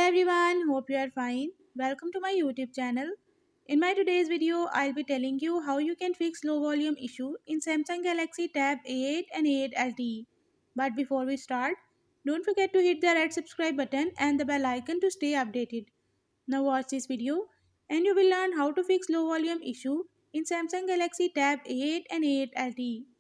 everyone, hope you are fine. Welcome to my YouTube channel. In my today's video, I'll be telling you how you can fix low volume issue in Samsung Galaxy Tab A8 and A8 LTE. But before we start, don't forget to hit the red subscribe button and the bell icon to stay updated. Now watch this video and you will learn how to fix low volume issue in Samsung Galaxy Tab A8 and A8 LTE.